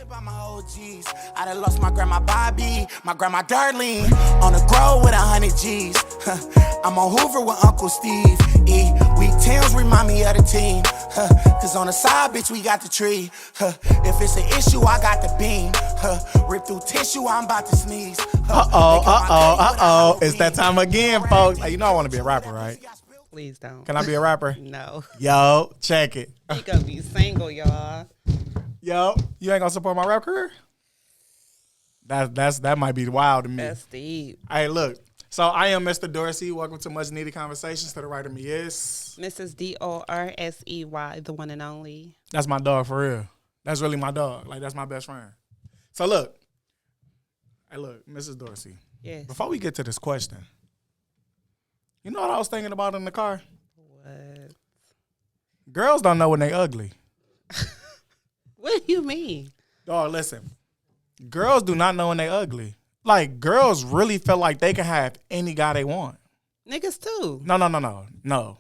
By my OGs. I done lost my grandma Bobby, my grandma Darlene. On the grow with 100 G's. I'm on Hoover with Uncle Steve. Week 10s remind me of the team. Cause on the side, bitch, we got the tree. If it's an issue, I got the beam. Rip through tissue, I'm about to sneeze. It's that time again, folks. Hey, you know I want to be a rapper, right? Please don't. Can I be a rapper? No. Yo, check it. You gonna be single, y'all. Yo, you ain't gonna support my rap career? That might be wild to me. That's deep. Hey, look. So I am Mr. Dorsey. Welcome to Much Needed Conversations. To the right of me is Mrs. Dorsey, the one and only. That's my dog for real. That's really my dog. Like, that's my best friend. So look. Hey, look, Mrs. Dorsey. Yes. Before we get to this question, you know what I was thinking about in the car? What? Girls don't know when they ugly. What do you mean? Dog, listen. Girls do not know when they ugly. Like, girls really feel like they can have any guy they want. Niggas too. No.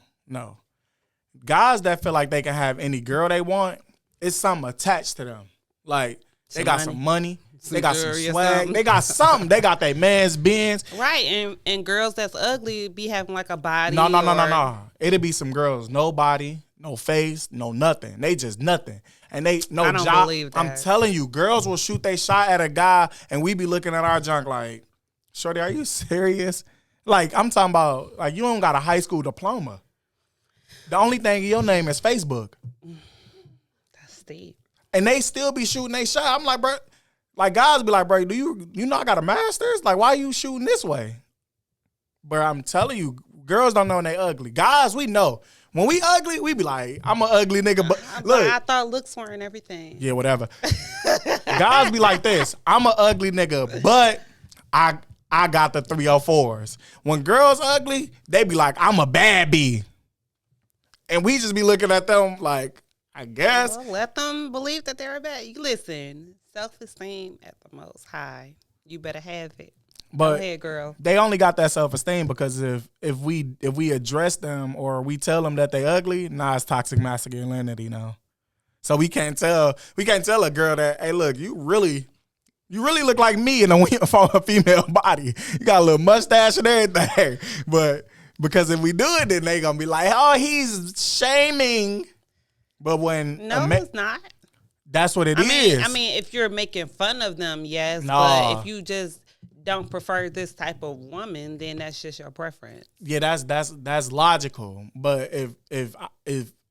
Guys that feel like they can have any girl they want, it's something attached to them. Like, they got some money. They got some swag. They got something. They got their man's Benz. Right, and girls that's ugly be having like a body. No. It'll be some girls, no body, no face, no nothing. They just nothing. And they no I don't job. believe that. I'm telling you, girls will shoot their shot at a guy and we be looking at our junk like, shorty, are you serious? Like, I'm talking about, like, you don't got a high school diploma. The only thing in your name is Facebook. That's deep. And they still be shooting their shot. I'm like, bro, like, guys be like, bro, do you know I got a master's? Like, why you shooting this way? But I'm telling you, girls don't know when they ugly. Guys, we know. When we ugly, we be like, I'm an ugly nigga, but look. I thought looks weren't everything. Yeah, whatever. Guys be like this. I'm an ugly nigga, but I got the 304s. When girls ugly, they be like, I'm a bad bee. And we just be looking at them like, I guess. Well, let them believe that they're a bad. You listen, self-esteem at the most high. You better have it. But go ahead, girl. They only got that self-esteem because if we address them or we tell them that they ugly, it's toxic masculinity now. So we can't tell a girl that, hey, look, you really look like me in a female body. You got a little mustache and everything. But because if we do it, then they gonna be like, oh, he's shaming. But when it's not. That's what it is. I mean, if you're making fun of them, yes. No. But if you just don't prefer this type of woman, then that's just your preference. Yeah, that's logical. But if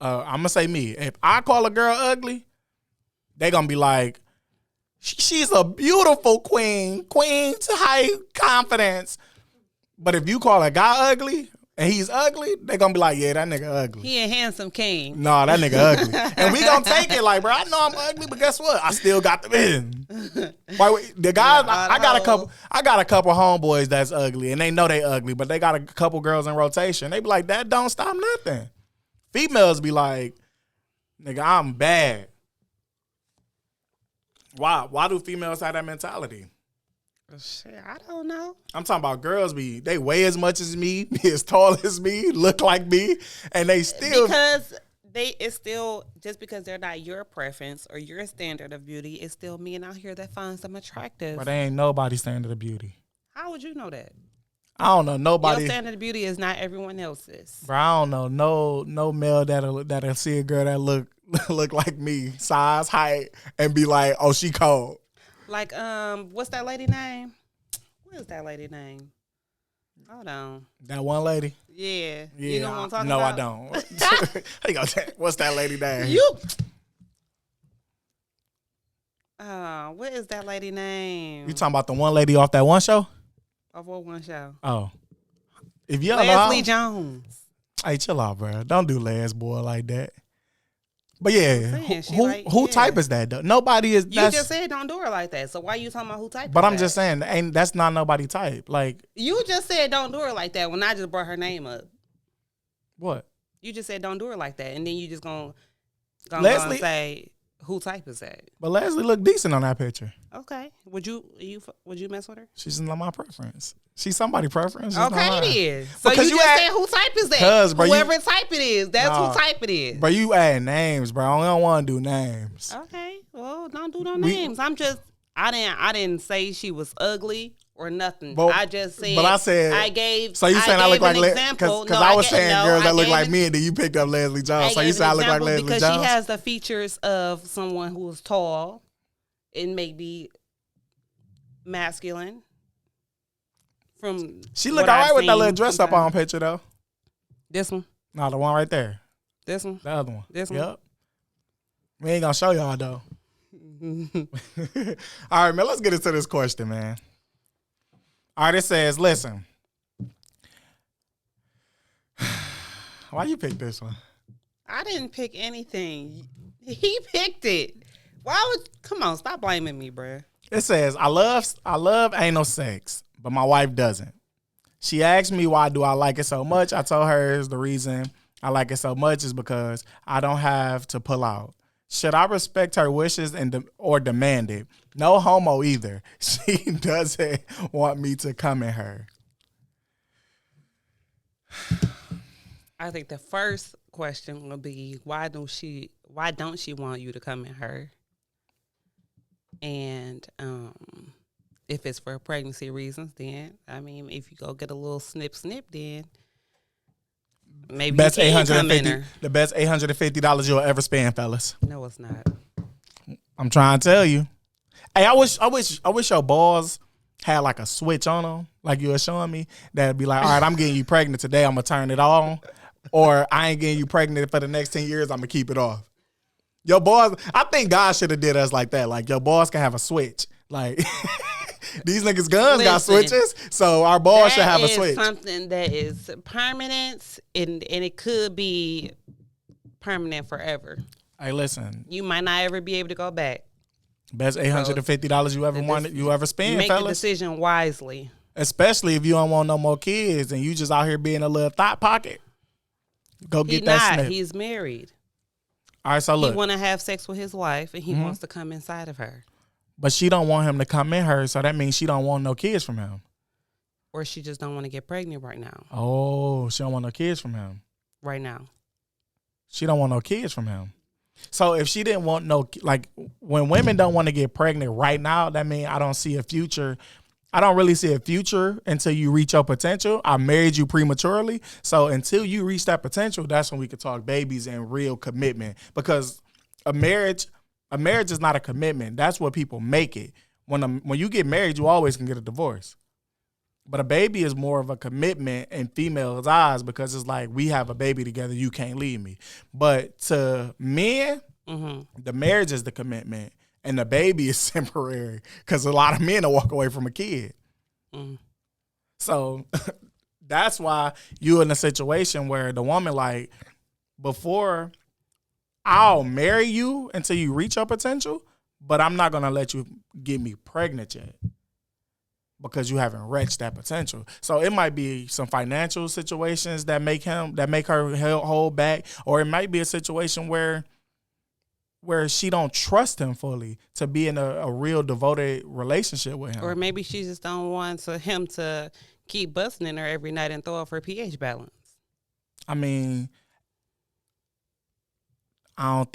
I'm gonna say me, if I call a girl ugly, they gonna be like, she's a beautiful queen to high confidence. But if you call a guy ugly and he's ugly, they gonna be like, yeah, that nigga ugly. He a handsome king. No, that nigga ugly. And we gonna take it like, bro, I know I'm ugly, but guess what? I still got the men. The guys, I got a couple homeboys that's ugly, and they know they ugly, but they got a couple girls in rotation. They be like, that don't stop nothing. Females be like, nigga, I'm bad. Why do females have that mentality? Shit, I don't know. I'm talking about girls they weigh as much as me, be as tall as me, look like me, and they still it's still just because they're not your preference or your standard of beauty, it's still men out here that finds them attractive. But they ain't nobody's standard of beauty. How would you know that? I don't know nobody. Your standard of beauty is not everyone else's. Bro, I don't know no male that'll see a girl that look like me, size, height, and be like, oh, she cold. Like, what's that lady name? What is that lady name? Hold on. That one lady? Yeah. You know what I'm talking about? No, I don't. What's that lady name? What is that lady name? You talking about the one lady off that one show? Off what one show? Oh. If you Leslie Jones. Hey, chill out, bro. Don't do Les boy like that. But yeah, who type is that though? Nobody is. You just said don't do her like that. So why you talking about who type? But I'm just saying, that's not nobody type. Like you just said don't do her like that when I just brought her name up. What? You just said don't do her like that, and then you just gonna say who type is that? But Leslie looked decent on that picture. Okay, would you mess with her? She's not my preference. She's somebody's preference. Okay, it is. So you just said who type is that? Whoever type it is, that's who type it is. Bro, you add names, bro. I don't want to do names. Okay. Well, don't do no names. I didn't say she was ugly or nothing. But, I just said. But I said. I gave. So you saying I look like example? Because I was saying girls that look like me, and then you picked up Leslie Jones. So you said I look like Leslie Jones because she has the features of someone who is tall and maybe masculine. She look all right with that little dress up on picture though. This one? No, the one right there. This one? The other one. This one? Yep. We ain't gonna show y'all though. All right, man, let's get into this question, man. All right, it says, listen. Why you pick this one? I didn't pick anything. He picked it. Come on, stop blaming me, bruh. It says, I love anal sex, but my wife doesn't. She asked me why do I like it so much. I told her the reason I like it so much is because I don't have to pull out. Should I respect her wishes or demand it? No homo either. She doesn't want me to come in her. I think the first question will be why don't she want you to come in her? And if it's for pregnancy reasons, then I mean, if you go get a little snip, then maybe best you can come in her. The best $850 you'll ever spend, fellas. No, it's not. I'm trying to tell you. Hey, I wish your balls had like a switch on them, like you were showing me. That'd be like, all right, I'm getting you pregnant today. I'm gonna turn it on, or I ain't getting you pregnant for the next 10 years. I'm gonna keep it off. Your balls. I think God should have did us like that. Like your balls can have a switch. Like these niggas' guns got switches, so our balls should have a switch. Something that is permanent, and it could be permanent forever. Hey, listen. You might not ever be able to go back. Best $850 you ever wanted, you ever spend, make fellas. Make the decision wisely. Especially if you don't want no more kids and you just out here being a little thought pocket. Go get that snip. He's married. All right, so look. He want to have sex with his wife and he wants to come inside of her. But she don't want him to come in her, so that means she don't want no kids from him. Or she just don't want to get pregnant right now. Oh, she don't want no kids from him. Right now. She don't want no kids from him. So if she didn't want like when women don't want to get pregnant right now, that means I don't see a future. I don't really see a future until you reach your potential. I married you prematurely. So until you reach that potential, that's when we could talk babies and real commitment. Because a marriage is not a commitment. That's what people make it. When you get married, you always can get a divorce. But a baby is more of a commitment in females' eyes because it's like, we have a baby together, you can't leave me. But to men, the marriage is the commitment and the baby is temporary because a lot of men will walk away from a kid. So that's why you're in a situation where the woman like, before I'll marry you until you reach your potential, but I'm not going to let you get me pregnant yet. Because you haven't reached that potential. So it might be some financial situations that make her hold back, or it might be a situation where she don't trust him fully to be in a real devoted relationship with him. Or maybe she just don't want him to keep busting in her every night and throw off her pH balance. I mean, I don't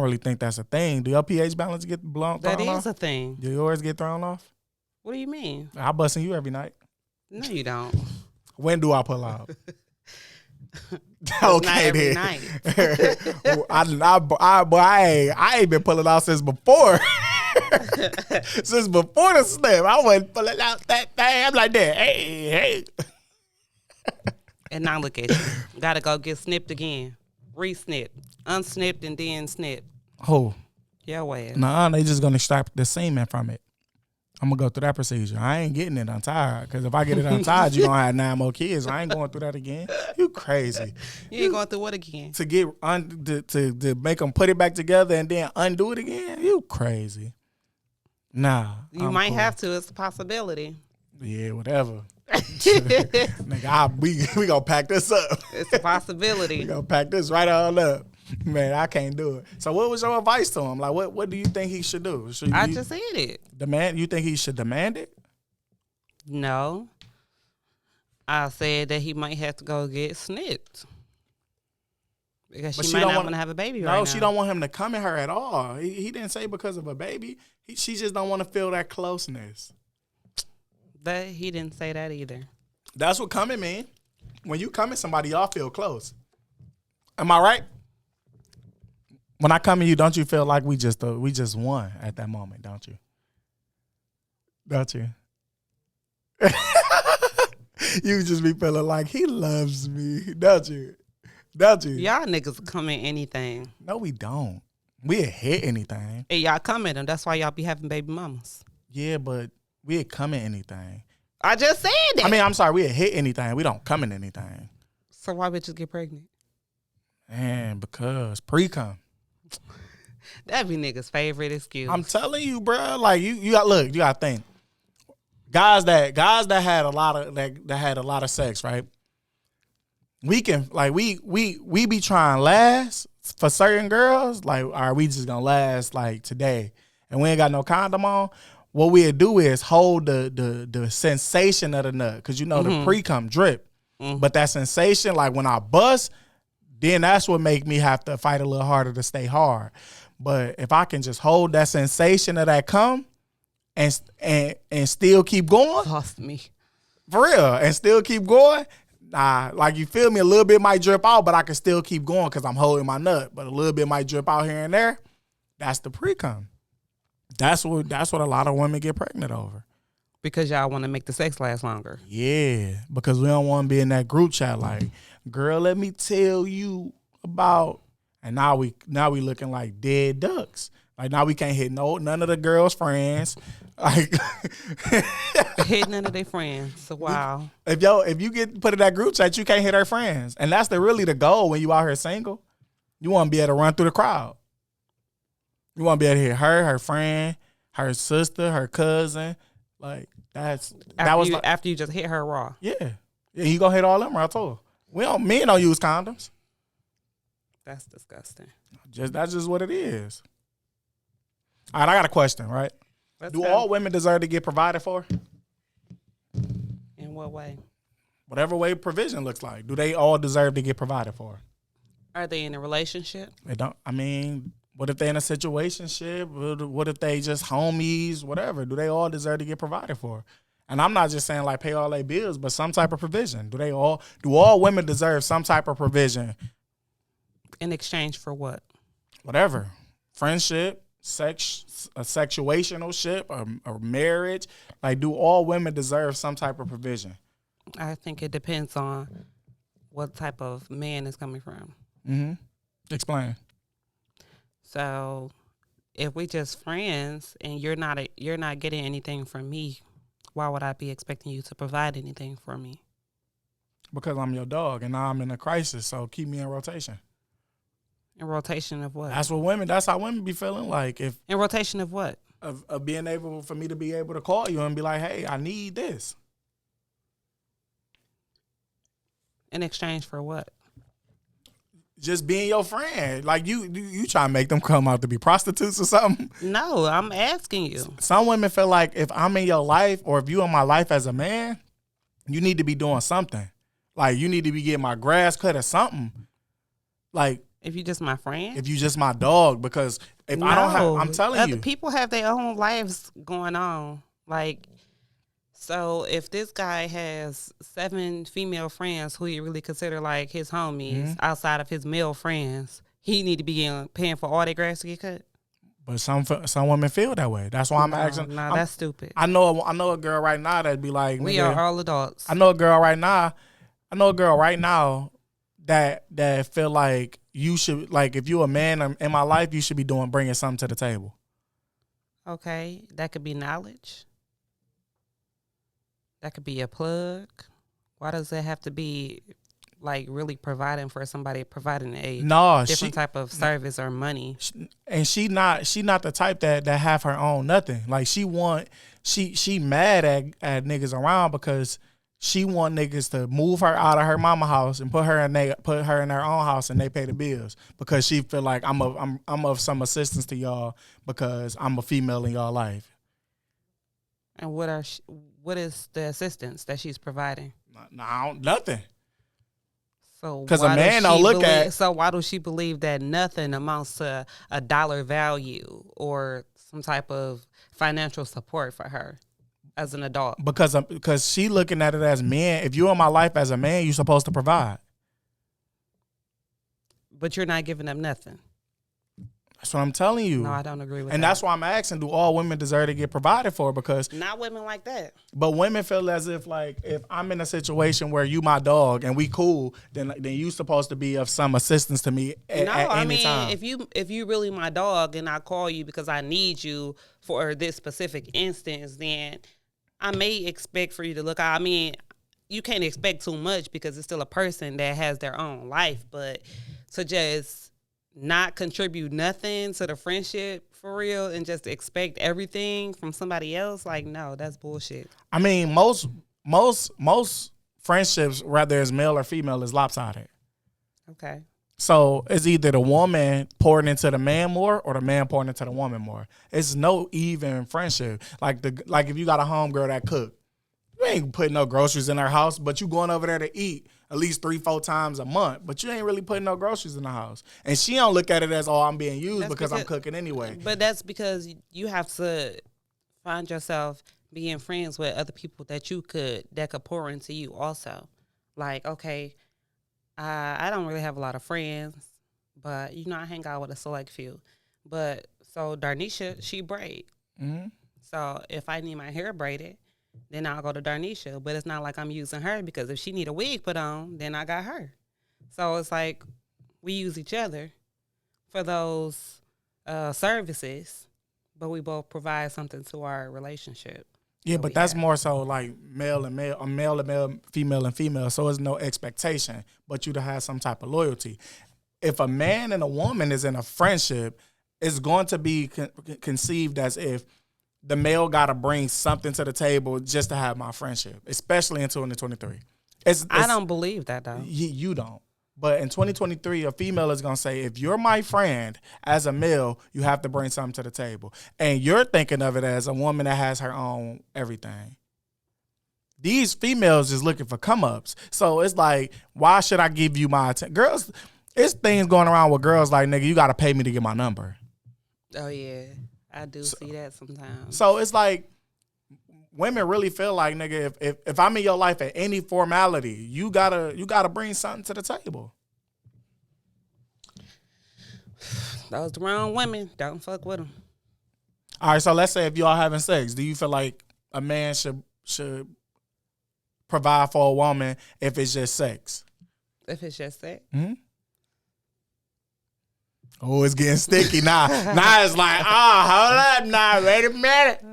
really think that's a thing. Do your pH balance get thrown off? That is a thing. Do yours get thrown off? What do you mean? I busting you every night. No, you don't. When do I pull out? Okay, not every night. I ain't been pulling out since before. Since before the snap, I wasn't pulling out that thing. I'm like that. Hey. And now look at you. Gotta go get snipped again. Re-snipped. Unsnipped and then snipped. Oh. Yeah, way. Nah, they just gonna extract the semen from it. I'm gonna go through that procedure. I ain't getting it untied because if I get it untied, you gonna have 9 more kids. I ain't going through that again. You crazy? You ain't going through what again? To get to make them put it back together and then undo it again? You crazy? Nah. You might have to. It's a possibility. Yeah, whatever. Nigga, we gonna pack this up. It's a possibility. We gonna pack this right on up. Man, I can't do it. So what was your advice to him? Like, what do you think he should do? I just said it. You think he should demand it? No. I said that he might have to go get snipped. Because But she she might don't not want want to have a baby No, right now. she don't want him to come at her at all. He didn't say because of a baby. She just don't want to feel that closeness. But he didn't say that either. That's what coming mean. When you come at somebody, y'all feel close. Am I right? When I come at you, don't you feel like we just won at that moment, don't you? Don't you? You just be feeling like he loves me, don't you? Don't you? Y'all niggas come in anything. No, we don't. We hit anything. And y'all come at them. That's why y'all be having baby mamas. Yeah, but we come in anything. I just said that. I mean, I'm sorry, we hit anything. We don't come in anything. So why bitches get pregnant? Man, because pre-cum. That'd be niggas' favorite excuse. I'm telling you, bro. Like you gotta think. Guys that had a lot of sex, right? We can like we be trying to last for certain girls. Like, are we just gonna last like today? And we ain't got no condom on. What we'll do is hold the sensation of the nut, cause you know the pre-cum drip, but that sensation, like when I bust, then that's what make me have to fight a little harder to stay hard. But if I can just hold that sensation of that cum and still keep going, Lost me. for real, and still keep going, like you feel me, a little bit might drip out, but I can still keep going because I'm holding my nut. But a little bit might drip out here and there. That's the pre-cum. That's what a lot of women get pregnant over. Because y'all want to make the sex last longer. Yeah, because we don't want to be in that group chat like, girl, let me tell you about. And now we looking like dead ducks. Like now we can't hit none of the girls' friends. Like Hit none of their friends. So wow. if you get put in that group chat, you can't hit her friends. And that's really the goal when you out here single. You want to be able to run through the crowd. You want to be able to hit her friend, her sister, her cousin. Like after you just hit her raw. Yeah. You gonna hit all them raw too. Men don't use condoms. That's disgusting. That's just what it is. All right, I got a question, right? Do go. all women deserve to get provided for? In what way? Whatever way provision looks like. Do they all deserve to get provided for? Are they in a relationship? They don't. I mean, what if they in a situationship? What if they just homies? Whatever. Do they all deserve to get provided for? And I'm not just saying like pay all their bills, but some type of provision. Do all women deserve some type of provision? In exchange for what? Whatever. Friendship, sex, a sexuational ship, or marriage. Like, do all women deserve some type of provision? I think it depends on what type of man is coming from. Mm-hmm. Explain. So if we just friends and you're not getting anything from me, why would I be expecting you to provide anything for me? Because I'm your dog and now I'm in a crisis, so keep me in rotation. In rotation of what? That's how women be feeling. Like if In rotation of what? of being able for me to be able to call you and be like, hey, I need this. In exchange for what? Just being your friend. Like you try to make them come out to be prostitutes or something. No, I'm asking you. Some women feel like if I'm in your life or if you in my life as a man, you need to be doing something. Like you need to be getting my grass cut or something. Like If you just my friend? if you just my dog, because if I don't have, I'm telling Other you. people have their own lives going on. Like, so if this guy has 7 female friends who he really consider like his homies outside of his male friends, he need to be paying for all their grass to get cut. But some women feel that way. That's why I'm asking. No, that's stupid. I know a girl right now that'd be like, We nigga, are all adults. I know a girl right now that feel like you should, like if you a man in my life, you should be bringing something to the table. Okay, that could be knowledge. That could be a plug. Why does it have to be like really providing for somebody, providing a different type of service or money? And she not the type that have her own nothing. Like she mad at niggas around because she want niggas to move her out of her mama house and put her in their own house and they pay the bills because she feel like I'm of some assistance to y'all because I'm a female in y'all life. And what is the assistance that she's providing? No, nothing. So 'Cause a why man does don't she look believe, at- So why does she believe that nothing amounts to a dollar value or some type of financial support for her as an adult? Because she looking at it as men. If you're in my life as a man, you're supposed to provide. But you're not giving them nothing. That's what I'm telling you. No, I don't agree with that. And that's why I'm asking, do all women deserve to get provided for? Because Not women like that. but women feel as if like if I'm in a situation where you my dog and we cool, then you supposed to be of some assistance to me at any time. if you really my dog and I call you because I need you for this specific instance, then I may expect for you to look out. I mean, you can't expect too much because it's still a person that has their own life, but to just not contribute nothing to the friendship for real and just expect everything from somebody else, like, no, that's bullshit. I mean, most friendships, whether it's male or female, is lopsided. Okay. So it's either the woman pouring into the man more or the man pouring into the woman more. It's no even friendship. Like if you got a homegirl that cook, you ain't putting no groceries in her house, but you going over there to eat at least 3-4 times a month, but you ain't really putting no groceries in the house. And she don't look at it as, oh, I'm being used because I'm cooking anyway. But that's because you have to find yourself being friends with other people that could pour into you also. Like, okay, I don't really have a lot of friends, but, I hang out with a select few. But, so Darnisha, she braid. Mm-hmm. So if I need my hair braided, then I'll go to Darnisha. But it's not like I'm using her because if she need a wig put on, then I got her. So it's like we use each other for those services, but we both provide something to our relationship. Yeah, but that's more so like male and male, or male and male, female and female. So there's no expectation, but you to have some type of loyalty. If a man and a woman is in a friendship, it's going to be conceived as if the male got to bring something to the table just to have my friendship, especially in 2023. I don't believe that, though. You don't. But in 2023, a female is going to say, if you're my friend as a male, you have to bring something to the table. And you're thinking of it as a woman that has her own everything. These females is looking for come-ups. So it's like, why should I give you my attention? Girls, it's things going around with girls like, nigga, you got to pay me to get my number. Oh, yeah. I do see that sometimes. So it's like women really feel like, nigga, if I'm in your life at any formality, you gotta bring something to the table. Those the wrong women. Don't fuck with them. All right, so let's say if y'all having sex, do you feel like a man should provide for a woman if it's just sex? If it's just sex? Mm-hmm. Oh, it's getting sticky now. Now it's like, hold up now. Wait a minute.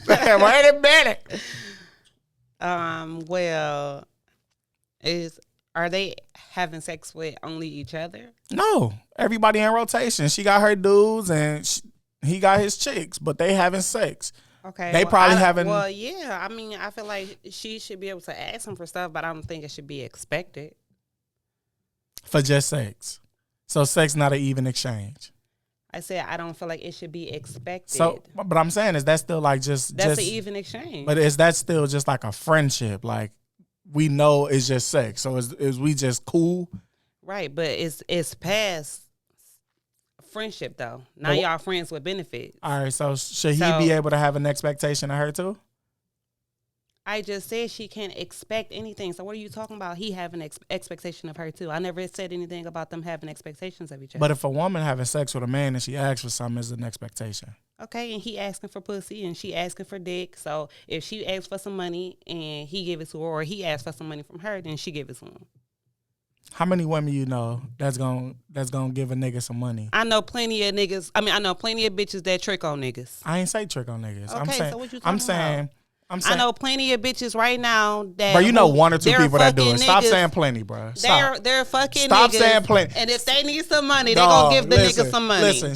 Wait a minute. Well, are they having sex with only each other? No, everybody in rotation. She got her dudes and he got his chicks, but they having sex. Okay. They probably having. Well, yeah. I mean, I feel like she should be able to ask him for stuff, but I don't think it should be expected. For just sex. So sex not an even exchange. I said I don't feel like it should be expected. So, but I'm saying is that still like that's an even exchange. But is that still just like a friendship? Like we know it's just sex. So is we just cool? Right, but it's past friendship though. Now y'all friends with benefits. All right. So should he be able to have an expectation of her too? I just said she can't expect anything. So what are you talking about? He having an expectation of her too. I never said anything about them having expectations of each other. But if a woman having sex with a man and she asks for something, is an expectation. Okay, and he asking for pussy and she asking for dick. So if she asks for some money and he give it to her, or he asks for some money from her, then she give it to him. How many women you know that's gonna give a nigga some money? I know plenty of niggas. I know plenty of bitches that trick on niggas. I ain't say trick on niggas. Okay, I'm saying, so what you talking about? I know plenty of bitches right now that. Bro, you know one or two people that do it. Stop niggas, saying plenty, bro. Stop. They're fucking Stop niggas. Stop saying plenty. And if they need some money, they gonna give the nigga some money. Listen,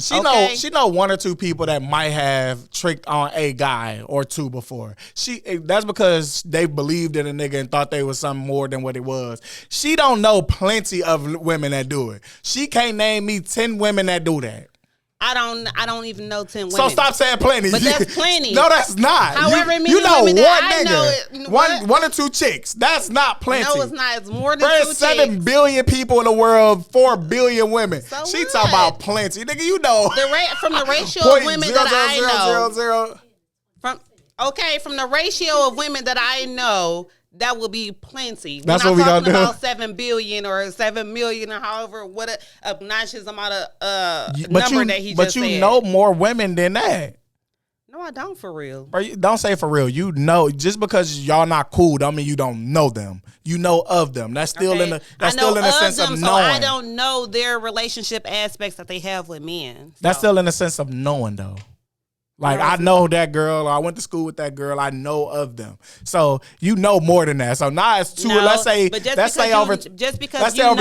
she know one or two people that might have tricked on a guy or two before. That's because they believed in a nigga and thought they was something more than what it was. She don't know plenty of women that do it. She can't name me 10 women that do that. I don't even know 10 women. So stop saying plenty. But that's plenty. No, that's not. However many you know women one that I nigga, know one or two chicks. That's not plenty. No, it's not. It's more than There's 2 7 chicks. billion people in the world, 4 billion women. So she what? talking about plenty, nigga. You know From the ratio of women that I know. 0.0000. From the ratio of women that I know, that will be plenty. That's We're what we not gonna talking do. about 7 billion or 7 million or however what a obnoxious amount of But number that he but just you said. know more women than that. No, I don't for real. Bro, don't say for real. You know, just because y'all not cool, don't mean you don't know them. You know of them. That's still in the sense of knowing. So I don't know their relationship aspects that they have with men. So. That's still in the sense of knowing though. Like I know that girl, or I went to school with that girl. I know of them, so you know more than that. So now it's two. No, let's say over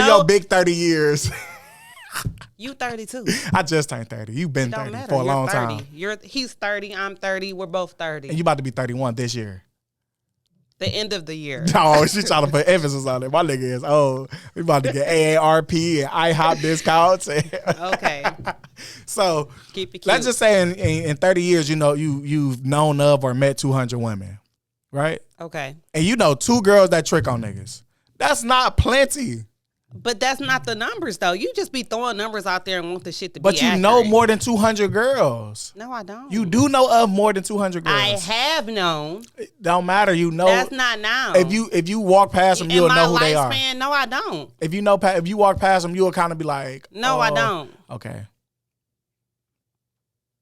your big 30 years. You 32. I just turned 30. You've been 30 for a long time. He's 30. I'm 30. We're both 30. And you about to be 31 this year. The end of the year. Oh, she trying to put emphasis on it. My nigga is old. We about to get AARP and IHOP discounts. Okay. So keep it cute. let's just say in 30 years, you know, you've known of or met 200 women, right? Okay. And you know 2 girls that trick on niggas. That's not plenty. But that's not the numbers, though. You just be throwing numbers out there and want the shit to be But you accurate. know more than 200 girls. No, I don't. You do know of more than 200 girls. I have known. It don't matter. You know. That's not now. If you walk past them, you'll know who they are. No, I don't. If you walk past them, you'll kind of be like, no, I don't. Okay.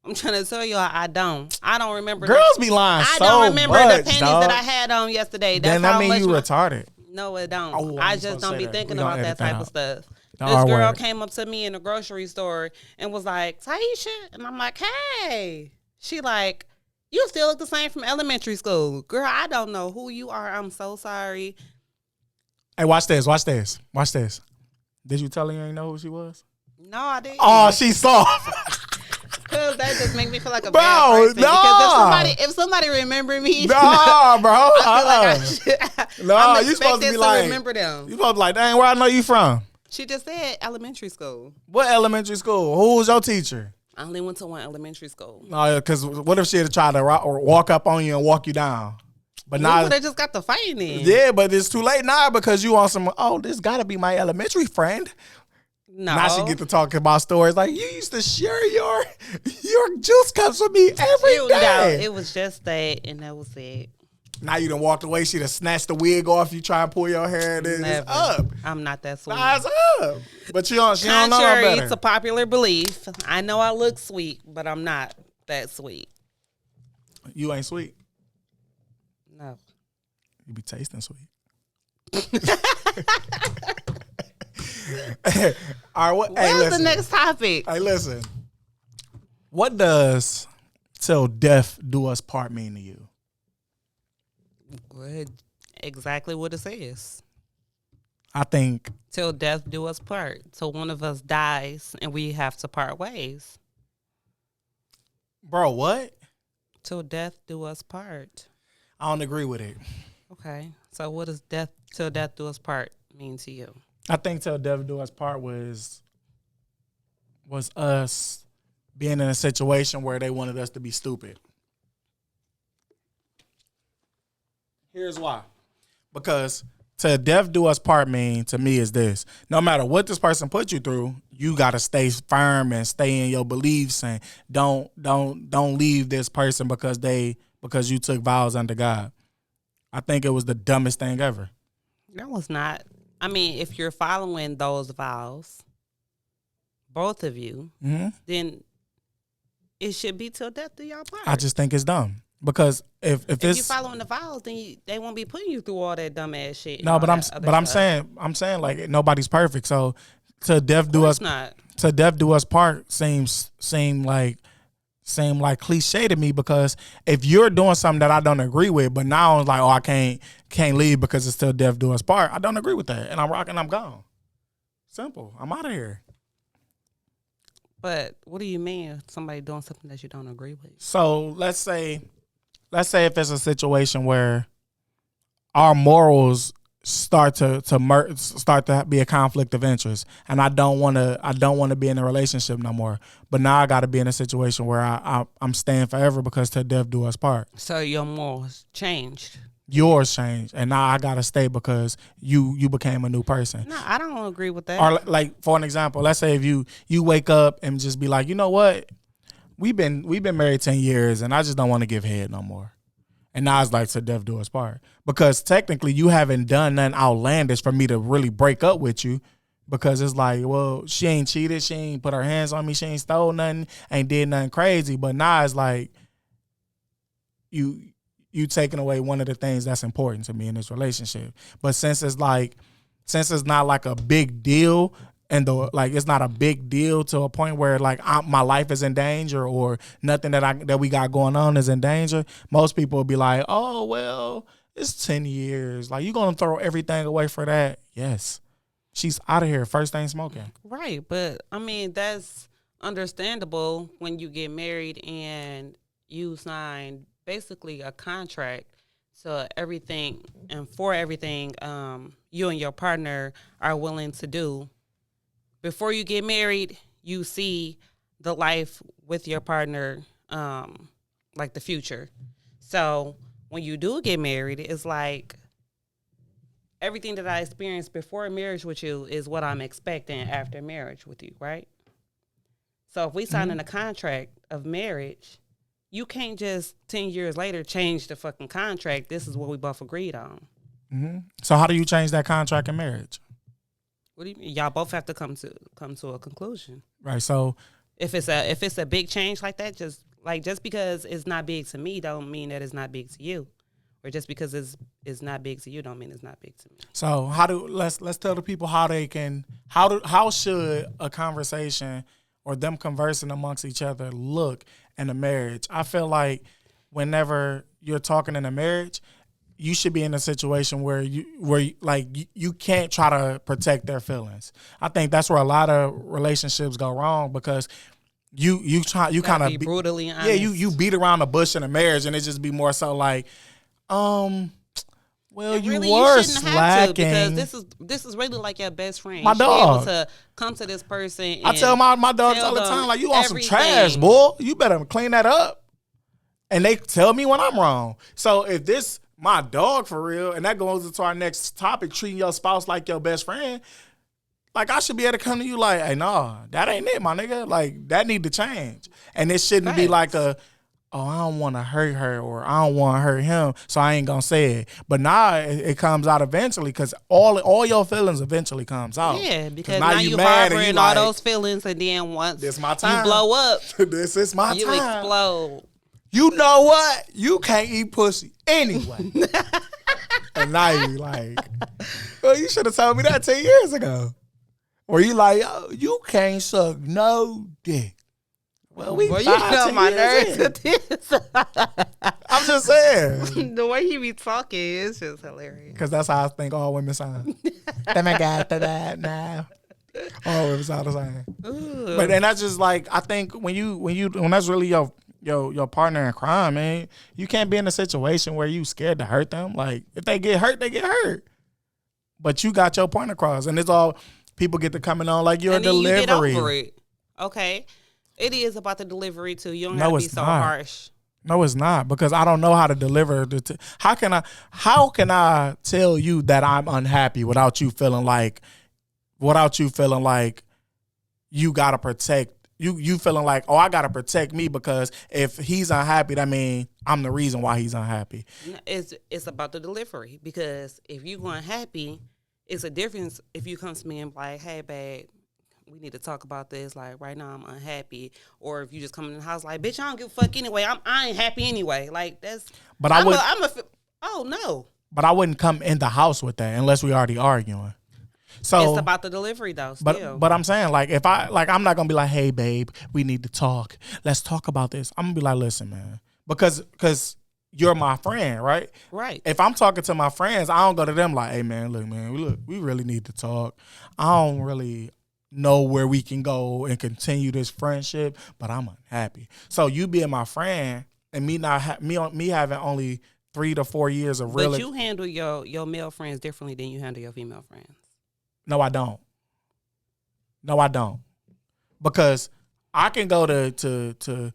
I'm trying to tell you, I don't. I don't remember. Girls be lying I so don't remember much, the panties dog. that I had on yesterday. That's Then that how mean much you retarded. No, it don't. Oh, I I'm just supposed to don't say be that. thinking We gonna about that edit that type of out. stuff. The This R girl word. came up to me in the grocery store and was like, Taisha, and I'm like, hey. She like, you still look the same from elementary school. Girl, I don't know who you are. I'm so sorry. Hey, watch this. Watch this. Watch this. Did you tell her you ain't know who she was? No, I didn't. Oh, she's soft. Because that just make me feel like a Bro, bad person. no. Because if somebody remember me, Nah, bro. I feel like I should. No, I'm you supposed to expected be like, remember them. You supposed to be like, dang, where I know you from? She just said elementary school. What elementary school? Who was your teacher? I only went to one elementary school. No, because what if she had tried to walk up on you and walk you down? But We now, would have just got the fighting in. yeah, but it's too late now because you on some. Oh, this got to be my elementary friend. No. Now she get to talking about stories like you used to share your juice cups with me every No, day. it was just that, and that was it. Now you done walked away. She done snatched the wig off. You try and pull your hair, and it's Never. up. I'm not that sweet. Nah, it's up. But she don't know no Contrary better. to popular belief, I know I look sweet, but I'm not that sweet. You ain't sweet. No. You be tasting sweet. All right, what? Hey, What's listen. the next topic? Hey, listen. What does "till death do us part" mean to you? Good. Exactly what it says. I think, Till death do us part. Till one of us dies and we have to part ways. bro, what? Till death do us part. I don't agree with it. Okay. So what does till death do us part mean to you? I think "till death do us part" was us being in a situation where they wanted us to be stupid. Here's why. Because "till death do us part" mean to me is this: no matter what this person put you through, you gotta stay firm and stay in your beliefs and don't leave this person because you took vows under God. I think it was the dumbest thing ever. That was not. I mean, if you're following those vows, both of you, then it should be till death do y'all part. I just think it's dumb. Because if you're following the vows, then they won't be putting you through all that dumb ass shit. No, but I'm saying like nobody's perfect. So "till death do us part" seem like cliche to me, because if you're doing something that I don't agree with, but now it's like, oh, I can't leave because it's "till death do us part," I don't agree with that, and I'm rocking, I'm gone. Simple. I'm out of here. But what do you mean somebody doing something that you don't agree with? So let's say if it's a situation where our morals start to be a conflict of interest, and I don't want to be in a relationship no more. But now I got to be in a situation where I'm staying forever because till death do us part. So your morals changed. Yours changed, and now I gotta stay because you became a new person. No, I don't agree with that. Or like for an example, let's say if you wake up and just be like, you know what, we've been married 10 years, and I just don't want to give head no more. And now it's like to death do us part. Because technically you haven't done nothing outlandish for me to really break up with you. Because it's like, well, she ain't cheated. She ain't put her hands on me. She ain't stole nothing. Ain't did nothing crazy. But now it's like you taking away one of the things that's important to me in this relationship. But since it's not like a big deal, and it's not a big deal to a point where like my life is in danger or nothing that we got going on is in danger, most people will be like, oh, well, it's 10 years. Like, you going to throw everything away for that? Yes. She's out of here. First thing smoking. Right. But, I mean, that's understandable when you get married and you sign basically a contract. So everything and for everything you and your partner are willing to do. Before you get married, you see the life with your partner, like the future. So when you do get married, it's like everything that I experienced before marriage with you is what I'm expecting after marriage with you, right? So if we sign in a contract of marriage, you can't just 10 years later change the fucking contract. This is what we both agreed on. Mm-hmm. So how do you change that contract in marriage? What do you mean? Y'all both have to come to a conclusion. Right. So if it's a big change like that, just because it's not big to me don't mean that it's not big to you. Or just because it's not big to you don't mean it's not big to me. So let's tell the people how should a conversation or them conversing amongst each other look in a marriage? I feel like whenever you're talking in a marriage, you should be in a situation where you can't try to protect their feelings. I think that's where a lot of relationships go wrong because you kind of be brutally honest. Yeah, you beat around the bush in a marriage, and it just be more so like, well, and you really, were you shouldn't have to, slacking. because this is really like your best friend. My You should dog. be able to come to this person. And I tell my dogs tell all the them time, like, you on some everything. trash, boy. You better clean that up. And they tell me when I'm wrong. So if this my dog for real, and that goes into our next topic, treating your spouse like your best friend, like I should be able to come to you like, hey, nah, that ain't it, my nigga. Like, that need to change. And it shouldn't be like I don't want to hurt her or I don't want to hurt him, so I ain't gonna say it. But now it comes out eventually because all your feelings eventually comes out. Yeah, because now you mad harboring and all like, those feelings, and then once this my time. you blow up, this is my you time. explode. You know what? You can't eat pussy anyway. And now you like, well, you should have told me that 10 years ago. Or you like, oh, you can't suck no dick. Well, you know my nerves in. with this. I'm just saying. The way he be talking is just hilarious. Because that's how I think all women sound. Oh my God, that now. All women sound the same. Ooh. But then that's just like, I think when that's really your partner in crime, man, you can't be in a situation where you scared to hurt them. Like, if they get hurt, they get hurt. But you got your point across, and it's all people get to coming on like your delivery. You get over it. Okay, it is about the delivery too. You don't have to be so harsh. No, it's not, because I don't know how to deliver. How can I tell you that I'm unhappy without you feeling like you gotta protect. You feeling like, oh, I got to protect me because if he's unhappy, that means I'm the reason why he's unhappy. It's about the delivery, because if you're unhappy, it's a difference if you come to me and be like, hey, babe, we need to talk about this. Like, right now I'm unhappy. Or if you just come in the house like, bitch, I don't give a fuck anyway. I ain't happy anyway. Like, that's. But oh, no. But I wouldn't come in the house with that unless we already arguing. So it's about the delivery though, still. But I'm saying, like, if I'm not gonna be like, hey babe, we need to talk. Let's talk about this. I'm gonna be like, listen, man. Because you're my friend, right? Right. If I'm talking to my friends, I don't go to them like, hey man, we really need to talk. I don't really know where we can go and continue this friendship, but I'm unhappy. So you being my friend and me having only 3 to 4 years of real. But you handle your male friends differently than you handle your female friends. No, I don't. No, I don't. Because I can go to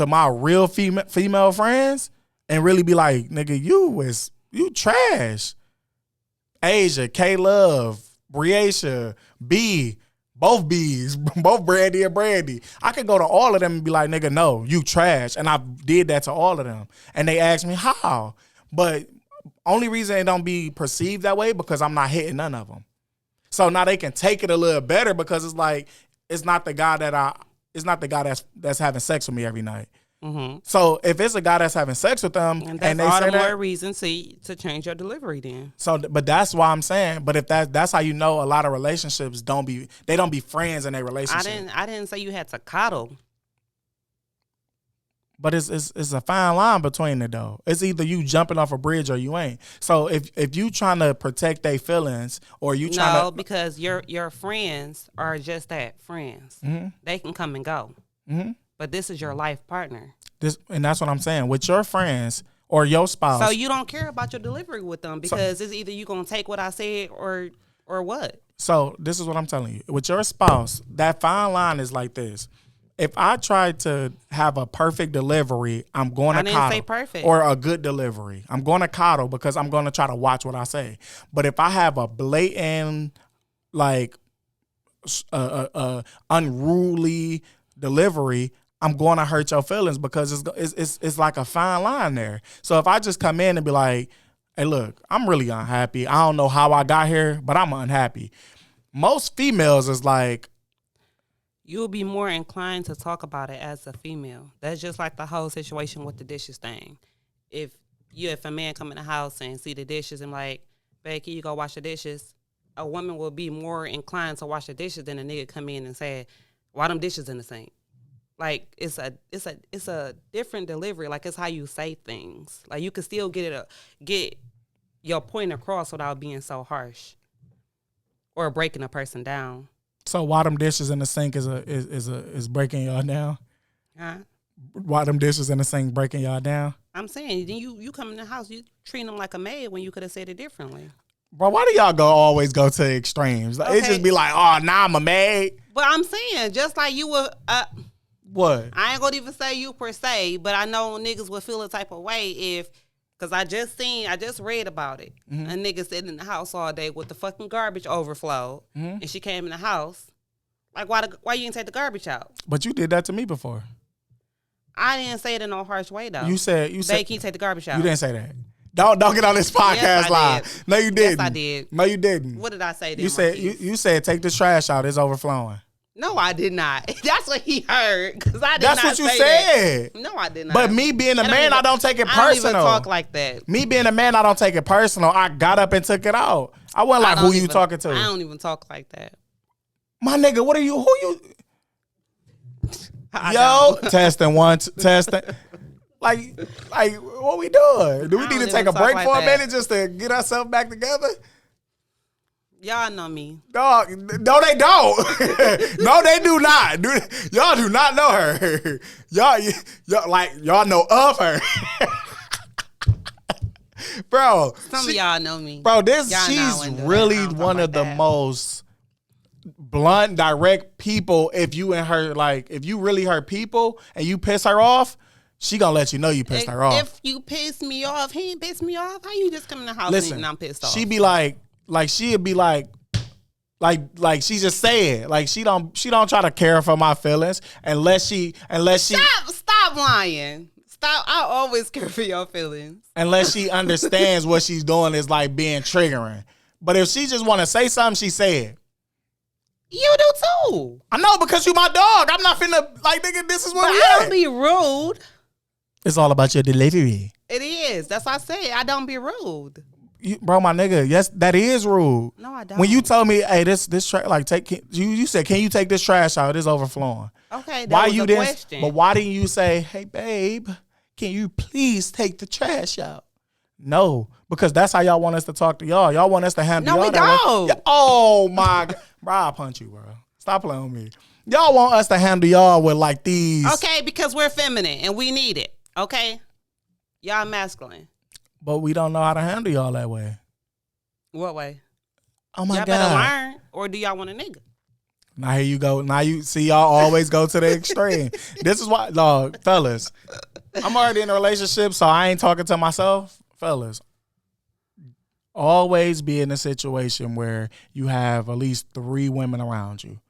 my real female friends and really be like, nigga, you trash. Asia, K Love, Briacia, B, both B's, both Brandy and Brandy. I could go to all of them and be like, nigga, no, you trash. And I did that to all of them. And they asked me how. But only reason it don't be perceived that way because I'm not hitting none of them. So now they can take it a little better because it's like, it's not the guy that's having sex with me every night. Mm-hmm. So if it's a guy that's having sex with them, and they all say the more reason to change your delivery then. So, but that's why I'm saying. But if that's how you know a lot of relationships don't be friends in a relationship. I didn't say you had to coddle. But it's a fine line between it though. It's either you jumping off a bridge or you ain't. So if you trying to protect their feelings or you trying to because your friends are just that, friends. Mm-hmm. They can come and go. Mm-hmm. But this is your life partner. And that's what I'm saying. With your friends or your spouse. So you don't care about your delivery with them because it's either you gonna take what I said or what. So this is what I'm telling you. With your spouse, that fine line is like this. If I try to have a perfect delivery, I'm going to coddle. I didn't say perfect. Or a good delivery. I'm going to coddle because I'm going to try to watch what I say. But if I have a blatant, like, unruly delivery, I'm going to hurt your feelings because it's like a fine line there. So if I just come in and be like, hey, look, I'm really unhappy. I don't know how I got here, but I'm unhappy. Most females is like, you'll be more inclined to talk about it as a female. That's just like the whole situation with the dishes thing. If a man come in the house and see the dishes and like, babe, can you go wash the dishes? A woman will be more inclined to wash the dishes than a nigga come in and say, why them dishes in the sink? Like it's a different delivery. Like it's how you say things. Like you can still get your point across without being so harsh or breaking a person down. So why them dishes in the sink is breaking y'all down? Huh? Why them dishes in the sink breaking y'all down? I'm saying, then you come in the house, you treat them like a maid when you could have said it differently. Bro, why do y'all always go to extremes? Okay. It just be like, oh, now I'm a maid. But I'm saying, just like you were... what? I ain't gonna even say you per se, but I know niggas would feel a type of way if... Because I just read about it. Mm-hmm. A nigga sitting in the house all day with the fucking garbage overflowed, and she came in the house. Like, why you didn't take the garbage out? But you did that to me before. I didn't say it in no harsh way, though. You said, can you take the garbage out? You didn't say that. Don't get on this podcast live. No, you didn't. Yes, I did. No, you didn't. What did I say? You said take this trash out. It's overflowing. No, I did not. That's what he heard. Because I did That's not what you say said. That. No, I did not. But me being a man, I don't take it personal. I don't even talk like that. Me being a man, I don't take it personal. I got up and took it out. I wasn't like, who you talking to? I don't even talk like that. My nigga, who you? Yo, testing once, testing. Like, what we doing? Do we need to take a break for a minute just to get ourselves back together? Y'all know me. Dog, no, they don't. No, they do not. Y'all do not know her. Y'all know of her. Bro. Some of y'all know me. Bro, she's really one of the most blunt, direct people. If you really her people and you piss her off, she gonna let you know you pissed her off. If you piss me off, he ain't pissed me off. How you just come in the house and I'm pissed off? She be like she'd be like she just say it. Like she don't try to care for my feelings unless she stop lying. Stop. I always care for your feelings. Unless she understands what she's doing is like being triggering. But if she just want to say something, she say it. You do too. I know, because you my dog. I'm not finna nigga, this is what we I don't be rude. It's all about your delivery. It is. That's why I say I don't be rude. Bro, my nigga, yes, that is rude. No, I don't. When you told me, hey, this you said, can you take this trash out? It's overflowing. Okay, that was a question. But why didn't you say, hey, babe, can you please take the trash out? No, because that's how y'all want us to talk to y'all. Y'all want us to handle y'all. No, we don't. Oh, my God. Bro, I'll punch you, bro. Stop playing with me. Y'all want us to handle y'all with like these. Okay, because we're feminine and we need it. Okay? Y'all masculine. But we don't know how to handle y'all that way. What way? Oh my Y'all God. better learn, or do y'all want a nigga? Now here you go. Now you see y'all always go to the extreme. This is why, dog, fellas. I'm already in a relationship, so I ain't talking to myself. Fellas, always be in a situation where you have at least 3 women around you.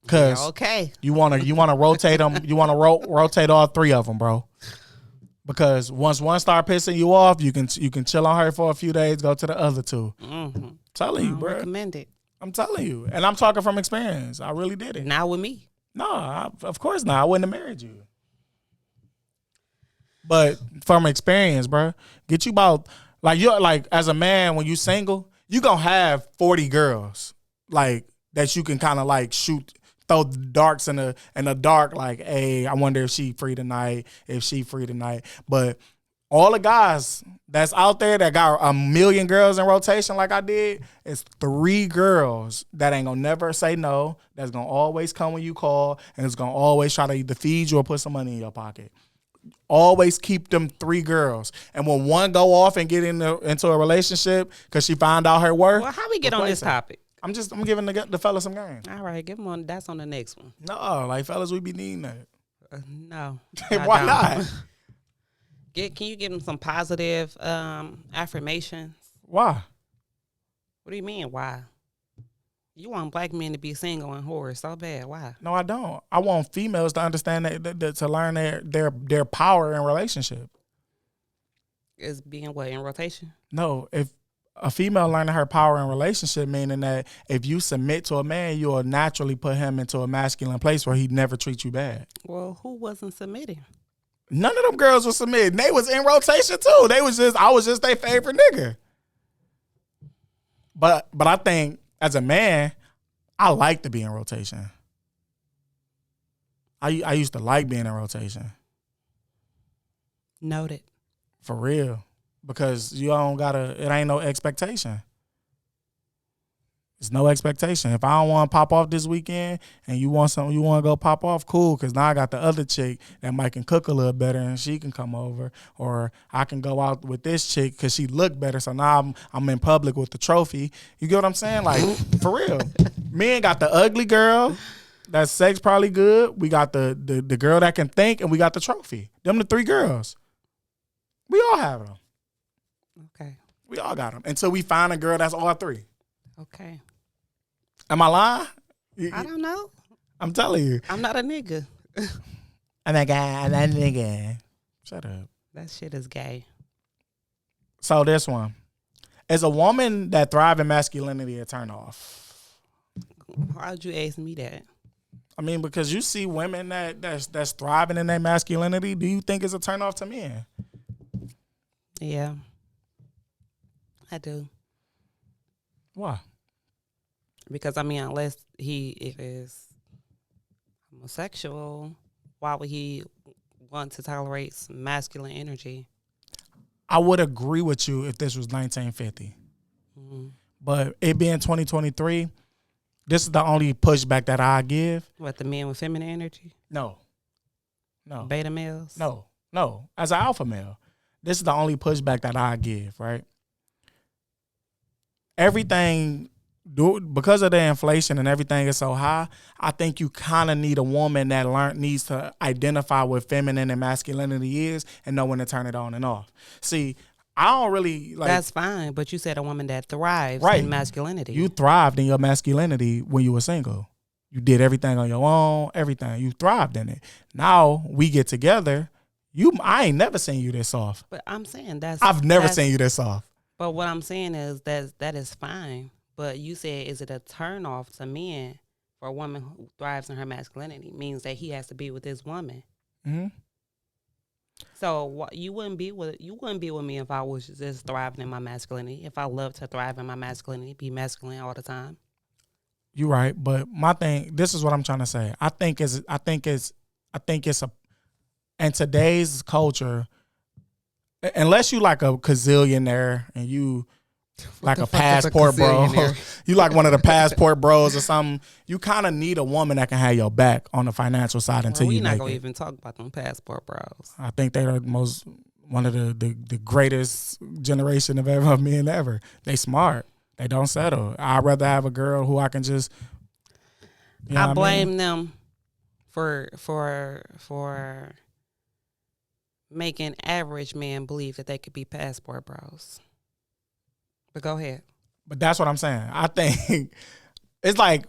Cause Yeah, okay. you wanna rotate them. You wanna rotate all 3 of them, bro. Because once one start pissing you off, you can chill on her for a few days, go to the other 2. Mm-hmm. Telling you, I bro. recommend it. I'm telling you, and I'm talking from experience. I really did it. Not with me. No, of course not. I wouldn't have married you. But from experience, bro, get you about you're like as a man when you single, you gonna have 40 girls like that you can kind of like throw darts in the dark. Like, hey, I wonder if she free tonight. If she free tonight, but all the guys that's out there that got a million girls in rotation like I did, it's 3 girls that ain't gonna never say no, that's gonna always come when you call, and it's gonna always try to either feed you or put some money in your pocket. Always keep them 3 girls. And when one go off and get into a relationship because she found out her worth. Well, how we get on this topic? I'm giving the fellas some game. All right, give them on. That's on the next one. No, like fellas, we be needing that. No. Why not? Can you give them some positive affirmations? Why? What do you mean, why? You want black men to be single and whores so bad. Why? No, I don't. I want females to understand that to learn their power in relationship. Is being what, in rotation? No, if a female learning her power in relationship, meaning that if you submit to a man, you will naturally put him into a masculine place where he'd never treat you bad. Well, who wasn't submitting? None of them girls were submitting. They was in rotation too. I was just their favorite nigga. But I think as a man, I like to be in rotation. I used to like being in rotation. Noted. For real. Because you don't it ain't no expectation. It's no expectation. If I don't want to pop off this weekend and you want something, you want to go pop off, cool. Because now I got the other chick that might can cook a little better and she can come over. Or I can go out with this chick because she look better. So now I'm in public with the trophy. You get what I'm saying? Like, for real. Men got the ugly girl. That sex probably good. We got the girl that can think, and we got the trophy. Them the 3 girls. We all have them. Okay. We all got them. Until we find a girl that's all 3. Okay. Am I lying? I don't know. I'm telling you. I'm not a nigga. I'm a guy. I'm a nigga. Shut up. That shit is gay. So this one. Is a woman that thrive in masculinity a turn off? Why'd you ask me that? I mean, because you see women that's thriving in their masculinity. Do you think it's a turn off to men? Yeah. I do. Why? Because, I mean, unless he is homosexual, why would he want to tolerate some masculine energy? I would agree with you if this was 1950. Mm-hmm. But it being 2023, this is the only pushback that I give. What, the men with feminine energy? No. Beta males? No. As an alpha male, this is the only pushback that I give, right? Everything, because of the inflation and everything is so high, I think you kind of need a woman that needs to identify what feminine and masculinity is and know when to turn it on and off. See, I don't really like. That's fine, but you said a woman that thrives Right. in masculinity. You thrived in your masculinity when you were single. You did everything on your own, everything. You thrived in it. Now we get together. I ain't never seen you this soft. But I'm saying I've never seen you this soft. But what I'm saying is that is fine. But you said, is it a turn off to men for a woman who thrives in her masculinity? Means that he has to be with this woman. Mm-hmm. So you wouldn't be with me if I was just thriving in my masculinity. If I love to thrive in my masculinity, be masculine all the time. You're right, but my thing. This is what I'm trying to say. I think it's in today's culture. Unless you like a gazillionaire and you like a passport bro, you like one of the passport bros or something, you kind of need a woman that can have your back on the financial side until you make it. We're not going to even talk about them passport bros. I think they're the most one of the greatest generation of ever men ever. They smart. They don't settle. I'd rather have a girl who I can just. I blame them for making average men believe that they could be passport bros. But go ahead. But that's what I'm saying. I think it's like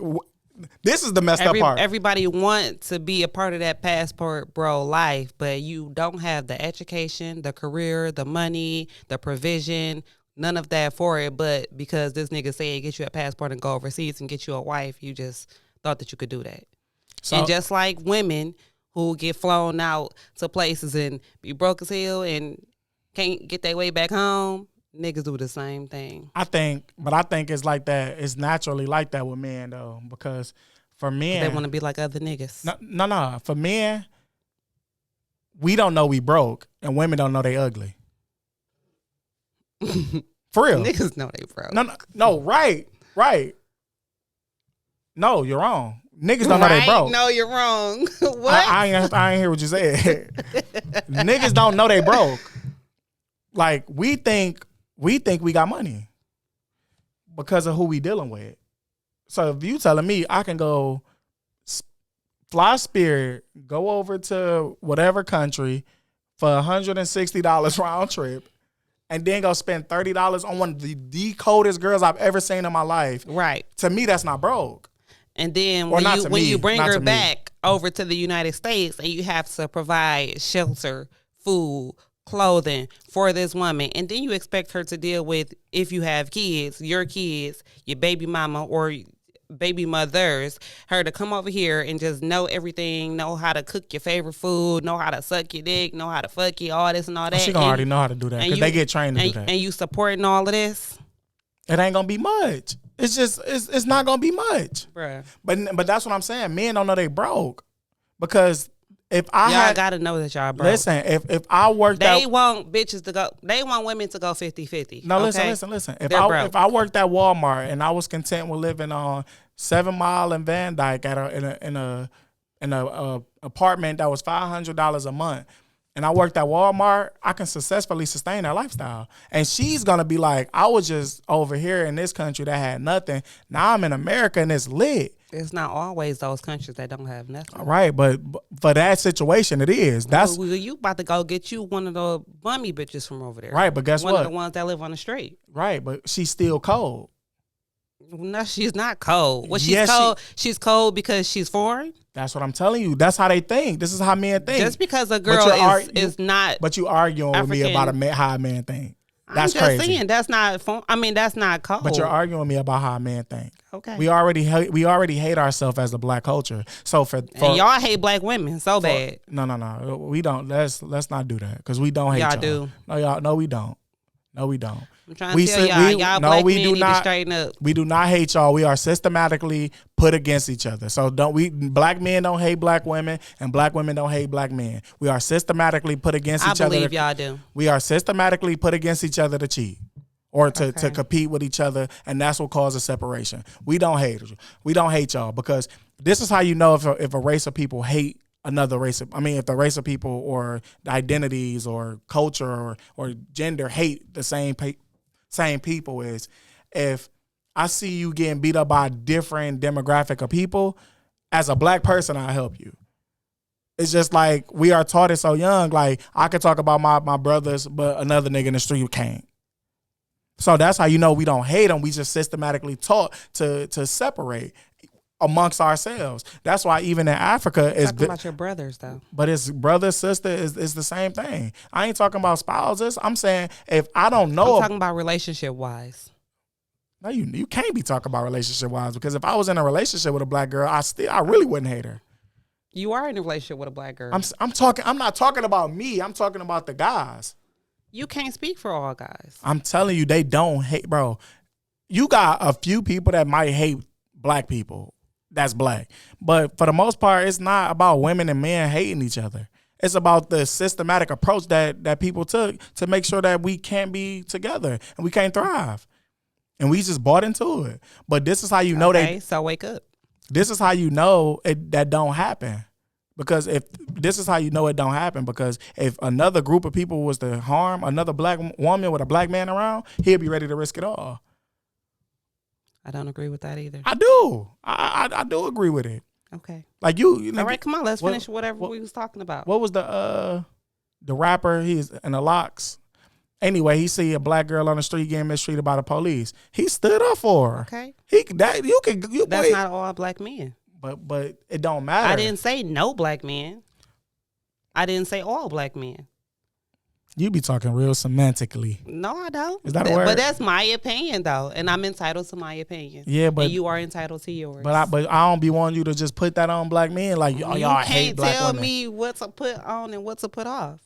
this is the messed up part. Everybody wants to be a part of that passport bro life, but you don't have the education, the career, the money, the provision, none of that for it. But because this nigga said get you a passport and go overseas and get you a wife, you just thought that you could do that. So, and just like women who get flown out to places and be broke as hell and can't get their way back home, niggas do the same thing. I think it's like that. It's naturally like that with men though, because for men, they want to be like other niggas. No. For men, we don't know we broke, and women don't know they ugly. For real, niggas know they broke. No, right. No, you're wrong. Niggas don't know they broke. No, you're wrong. What? I ain't hear what you said. Niggas don't know they broke. Like we think we got money because of who we dealing with. So if you telling me I can go fly Spirit, go over to whatever country for $160 round trip, and then go spend $30 on one of the coldest girls I've ever seen in my life. Right. To me, that's not broke. And then when you bring her back over to the United States and you have to provide shelter, food, clothing for this woman, and then you expect her to deal with, if you have kids, your baby mama or baby mothers, her to come over here and just know everything, know how to cook your favorite food, know how to suck your dick, know how to fuck you, all this and all that. She gonna already know how to do that because they get trained to do that. And you supporting all of this? It ain't gonna be much. It's just it's not gonna be much, bruh. But that's what I'm saying. Men don't know they broke because if y'all gotta know that y'all broke. Listen, if I worked they want bitches to go. They want women to go 50-50. No, okay? listen. If I worked at Walmart and I was content with living on 7 Mile and Van Dyke in a apartment that was $500 a month, and I worked at Walmart, I can successfully sustain that lifestyle. And she's going to be like, I was just over here in this country that had nothing. Now I'm in America and it's lit. It's not always those countries that don't have nothing. Right, but for that situation, it is. That's you about to go get you one of the bummy bitches from over there. Right, but guess what? One of the ones that live on the street. Right, but she's still cold. No, she's not cold. Well, she's cold. She's cold because she's foreign. That's what I'm telling you. That's how they think. This is how men think. Just because a girl is not. But you arguing African. with me about how a man think. That's I'm just crazy. saying that's not. That's not cold. But you're arguing with me about how a man think. Okay. We already hate ourselves as a black culture. So for and y'all hate black women so bad. No. We don't. Let's not do that because we don't hate y'all. Do. No, we don't. No, we don't. I'm trying to tell y'all black men need to straighten up. We do not hate y'all. We are systematically put against each other. So black men don't hate black women and black women don't hate black men. We are systematically put against each other. I believe y'all do. We are systematically put against each other to cheat or to compete with each other, and that's what causes separation. We don't hate you. We don't hate y'all because this is how you know if a race of people hate another race of, if the race of people or identities or culture or gender hate the same people is if I see you getting beat up by a different demographic of people, as a black person, I'll help you. It's just like we are taught it so young, like I could talk about my brothers, but another nigga in the street can't. So that's how you know we don't hate them. We just systematically taught to separate amongst ourselves. That's why even in Africa, it's talking about your brothers though. But it's brother, sister is the same thing. I ain't talking about spouses. I'm saying if I don't know, I'm talking about relationship wise. No, you can't be talking about relationship wise because if I was in a relationship with a black girl, I really wouldn't hate her. You are in a relationship with a black girl. I'm not talking about me. I'm talking about the guys. You can't speak for all guys. I'm telling you, they don't hate, bro. You got a few people that might hate black people. That's black. But for the most part, it's not about women and men hating each other. It's about the systematic approach that people took to make sure that we can't be together and we can't thrive. And we just bought into it. But this is how you know so wake up. This is how you know that don't happen. Because if this is how you know it don't happen, because if another group of people was to harm another black woman with a black man around, he'd be ready to risk it all. I don't agree with that either. I do. I do agree with it. Okay. Like you. All right, come on. Let's finish whatever we was talking about. What was the rapper? He's in the locks. Anyway, he see a black girl on the street getting mistreated by the police. He stood up for her. Okay. That's not all black men. But it don't matter. I didn't say no black men. I didn't say all black men. You be talking real semantically. No, I don't. Is that a word? But that's my opinion, though, and I'm entitled to my opinion. Yeah, but and you are entitled to yours. But I don't be wanting you to just put that on black men like y'all hate black women. You can't tell me what to put on and what to put off.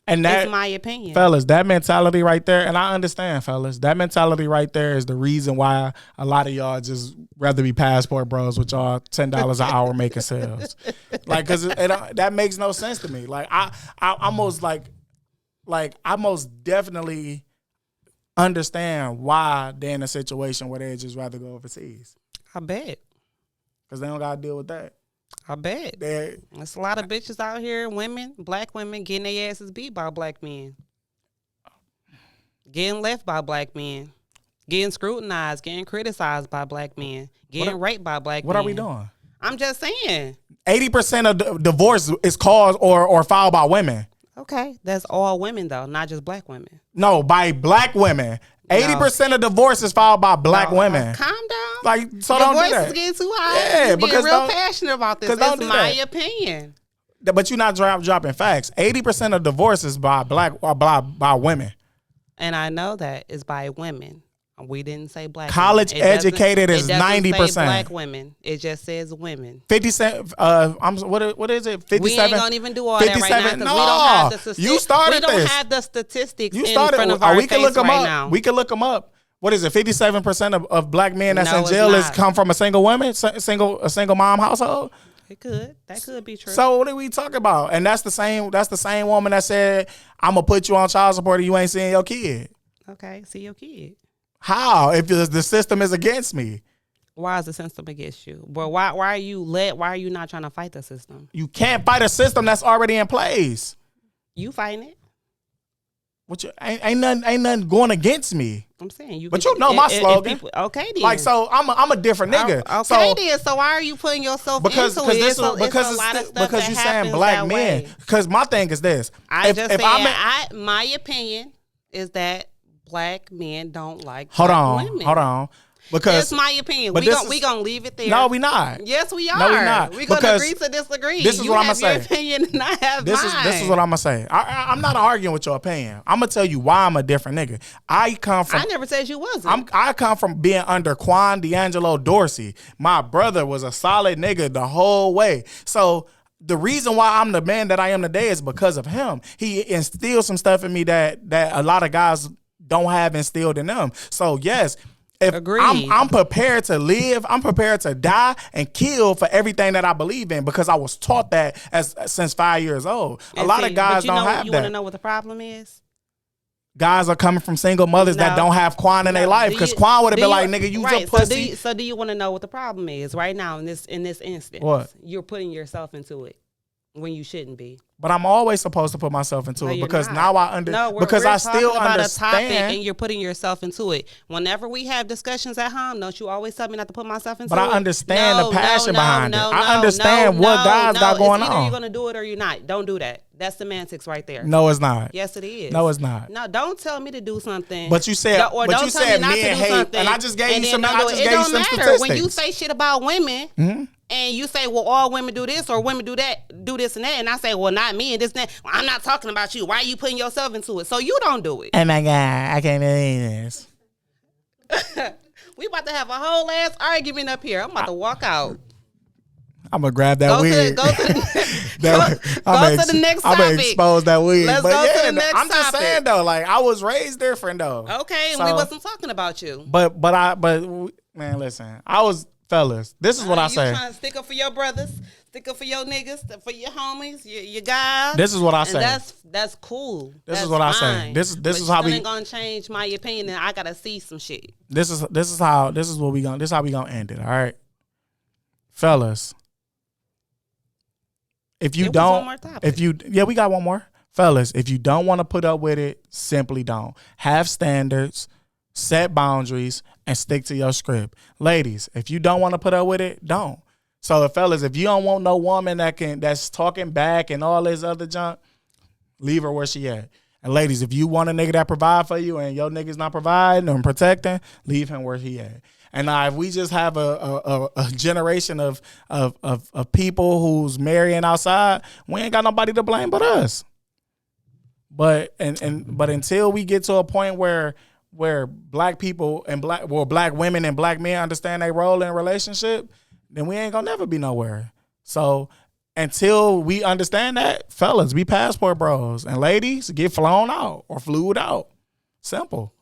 And that's my opinion. Fellas, that mentality right there, and I understand, fellas, that mentality right there is the reason why a lot of y'all just rather be passport bros with y'all $10 an hour making sales. Like, because that makes no sense to me. Like, I almost I most definitely understand why they're in a situation where they just rather go overseas. I bet. Because they don't got to deal with that. I bet. There's a lot of bitches out here, women, black women, getting their asses beat by black men. Getting left by black men. Getting scrutinized, getting criticized by black men. Getting raped by black men. What are we doing? I'm just saying. 80% of divorce is caused or filed by women. Okay. That's all women, though, not just black women. No, by black women. 80% of divorce is filed by black women. Calm down. Like, so Your don't do voice that. is getting too high. Yeah, you're because real passionate about this. That's my opinion. But you're not dropping facts. 80% of divorce is by by women. And I know that is by women. We didn't say black. College educated is 90%. It doesn't say black women. It just says women. 57. What is it? 57. We ain't gonna even do all that right now because we don't have the statistics. You started We don't this. have the statistics You started. in front of our we can look them right up. now. We can look them up. What is it? 57% of black men that's in jail is come from a single woman, a single mom household. It could. That could be true. So what are we talking about? And that's the same woman that said, "I'm gonna put you on child support and you ain't seeing your kid." Okay, see your kid. How? If the system is against me. Why is the system against you? But why are you not trying to fight the system? You can't fight a system that's already in place. You fighting it. Ain't nothing going against me. I'm saying you. But you know my slogan. Okay, then. Like, so I'm a different nigga. Okay, then. So why are you putting yourself into it? Because you saying black men. Because my thing is this. My opinion is that black men don't like women. Hold on. Because that's my opinion. We gonna leave it there. No, we not. Yes, we are. No, we not. We're gonna agree to disagree. This is what I'm gonna say. You have your opinion, and I have mine. This is what I'm gonna say. I'm not arguing with your opinion. I'm gonna tell you why I'm a different nigga. I never said you wasn't. I come from being under Quan D'Angelo Dorsey. My brother was a solid nigga the whole way. So the reason why I'm the man that I am today is because of him. He instilled some stuff in me that a lot of guys don't have instilled in them. So yes. If I'm prepared to live, I'm prepared to die and kill for everything that I believe in because I was taught that since 5 years old. A lot of guys don't have that. You want to know what the problem is? Guys are coming from single mothers that don't have Quan in their life because Quan would have been like, nigga, you a pussy. So do you want to know what the problem is right now in this instance? What? You're putting yourself into it when you shouldn't be. But I'm always supposed to put myself into it because now I understand. We're I still about understand. A topic and you're putting yourself into it. Whenever we have discussions at home, don't you always tell me not to put myself into it? But I understand the passion behind it. I understand what guys got going on. Either you're going to do it or you're not. Don't do that. That's semantics right there. No, it's not. Yes, it is. No, it's not. No, don't tell me to do something. But you said, men hate, and I just gave you some. It don't matter when you say shit about women. Mm-hmm. And you say, well, all women do this or women do that, do this and that. And I say, well, not me and this and that. Well, I'm not talking about you. Why are you putting yourself into it? So you don't do it. Oh, my God. I can't believe this. We about to have a whole ass argument up here. I'm about to walk out. I'm going to grab that wig. Go to the next topic. I'm going to expose that wig. Let's go to the next topic. I'm just saying, though, like, I was raised different, though. Okay, and we wasn't talking about you. But man, listen, fellas, this is what I say. You trying to stick up for your brothers, stick up for your niggas, for your homies, your guys. This is what I say. That's cool. This is what I say. This is how we ain't gonna change my opinion. And I gotta see some shit. This is how we gonna end it. All right, fellas. If you It was don't, one more topic. we got one more. Fellas, if you don't want to put up with it, simply don't. Have standards, set boundaries, and stick to your script. Ladies, if you don't want to put up with it, don't. So, fellas, if you don't want no woman that's talking back and all this other junk, leave her where she at. And ladies, if you want a nigga that provide for you and your nigga's not providing and protecting, leave him where he at. And if we just have a generation of people who's marrying outside, we ain't got nobody to blame but us. But until we get to a point where black people and black women and black men understand their role in a relationship, then we ain't gonna never be nowhere. So until we understand that, fellas, be passport bros, and ladies, get flown out or flued out. Simple.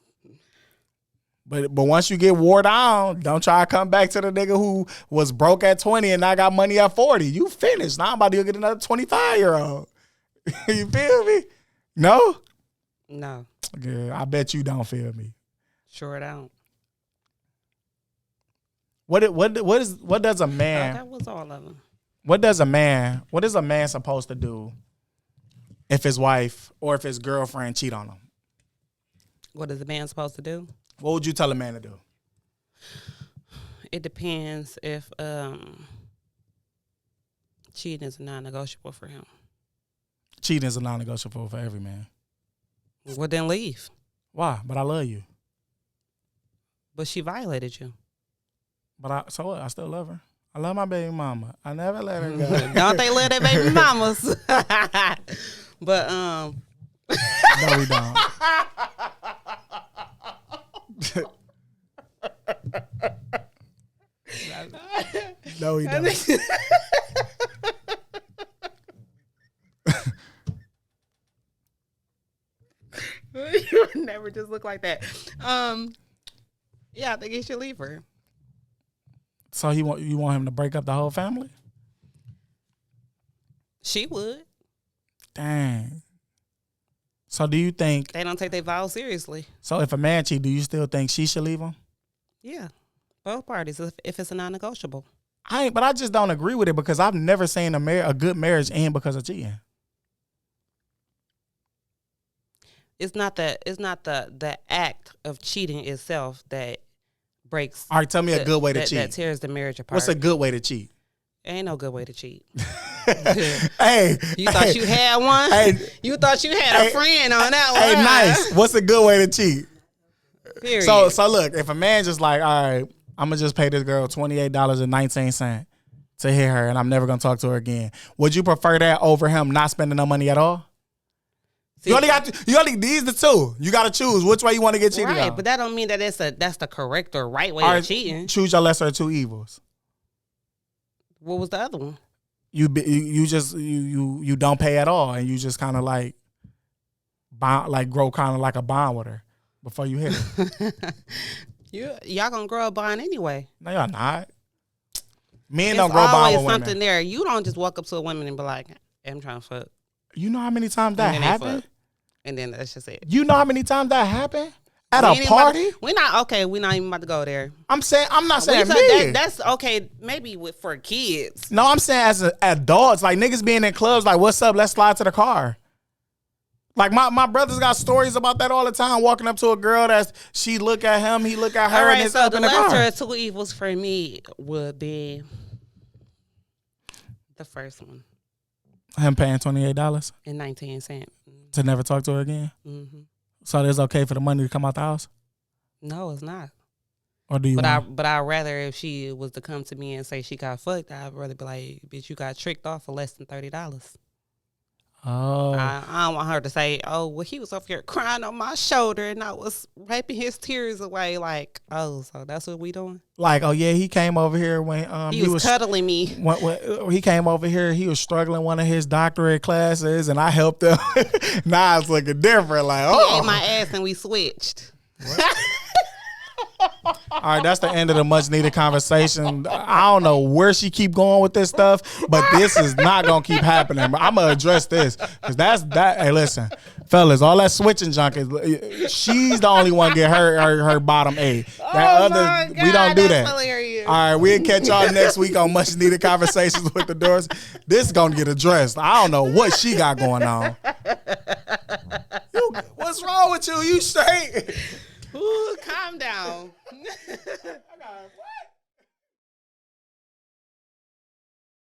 But once you get wore down, don't try to come back to the nigga who was broke at 20 and I got money at 40. You finished. Now I'm about to go get another 25-year-old. You feel me? No? No. Good. I bet you don't feel me. Sure don't. What does a man? That was all of them. What is a man supposed to do if his wife or if his girlfriend cheat on him? What is a man supposed to do? What would you tell a man to do? It depends if cheating is a non-negotiable for him. Cheating is a non-negotiable for every man. Well, then leave. Why? But I love you. But she violated you. But so what? I still love her. I love my baby mama. I never let her go. Don't they love their baby mamas? But No, we don't. No, we don't. You would never just look like that. Yeah, I think he should leave her. So you want him to break up the whole family? She would. Dang. So do you think? They don't take their vows seriously. So if a man cheat, do you still think she should leave him? Yeah, both parties. If it's a non-negotiable. But I just don't agree with it because I've never seen a good marriage end because of cheating. It's not the act of cheating itself that breaks. All right, tell me a good way to cheat. That tears the marriage apart. What's a good way to cheat? Ain't no good way to cheat. Hey, you thought you had one? Hey, you thought you had a friend on that one? Hey, nice. What's a good way to cheat? Period. So look, if a man just like, all right, I'm gonna just pay this girl $28.19 to hit her, and I'm never gonna talk to her again. Would you prefer that over him not spending no money at all? See, you only these the two. You gotta choose which way you want to get cheated on. Right, but that don't mean that that's the correct or right way of cheating. Choose your lesser of two evils. What was the other one? You don't pay at all, and you just kind of like bond, like grow kind of like a bond with her before you hit her. Y'all gonna grow a bond anyway. No, y'all not. Men don't grow bond with women. There's always something there. You don't just walk up to a woman and be like, hey, I'm trying to fuck. You know how many times that happened? And then that's just it. You know how many times that happened? At a party? We're not even about to go there. I'm not saying me. That's okay, maybe for kids. No, I'm saying as adults, like niggas being in clubs, like, what's up? Let's slide to the car. Like my brother's got stories about that all the time. Walking up to a girl she look at him, he look at her, all right, and it's so up in the car. The lesser of two evils for me would be the first one. Him paying $28 and 19 cents to never talk to her again. Mm-hmm. So it's okay for the money to come out the house? No, it's not. Or do you? But I'd rather if she was to come to me and say she got fucked, I'd rather be like, bitch, you got tricked off for less than $30. Oh. I don't want her to say, oh, well, he was over here crying on my shoulder and I was wiping his tears away. Like, oh, so that's what we doing? Like, oh yeah, he came over here when he was cuddling me. When he came over here, he was struggling one of his doctorate classes, and I helped him. Now it's looking different. Like, oh, he ate my ass and we switched. All right, that's the end of the much needed conversation. I don't know where she keep going with this stuff, but this is not gonna keep happening. But I'm gonna address this because that's that. Hey, listen, fellas, all that switching junk is. She's the only one get her bottom A. We don't do that. Hilarious. right, we'll catch y'all next week on Much Needed Conversations with the Dorsey. This is gonna get addressed. I don't know what she got going on. What's wrong with you? You straight? Ooh, calm down. I got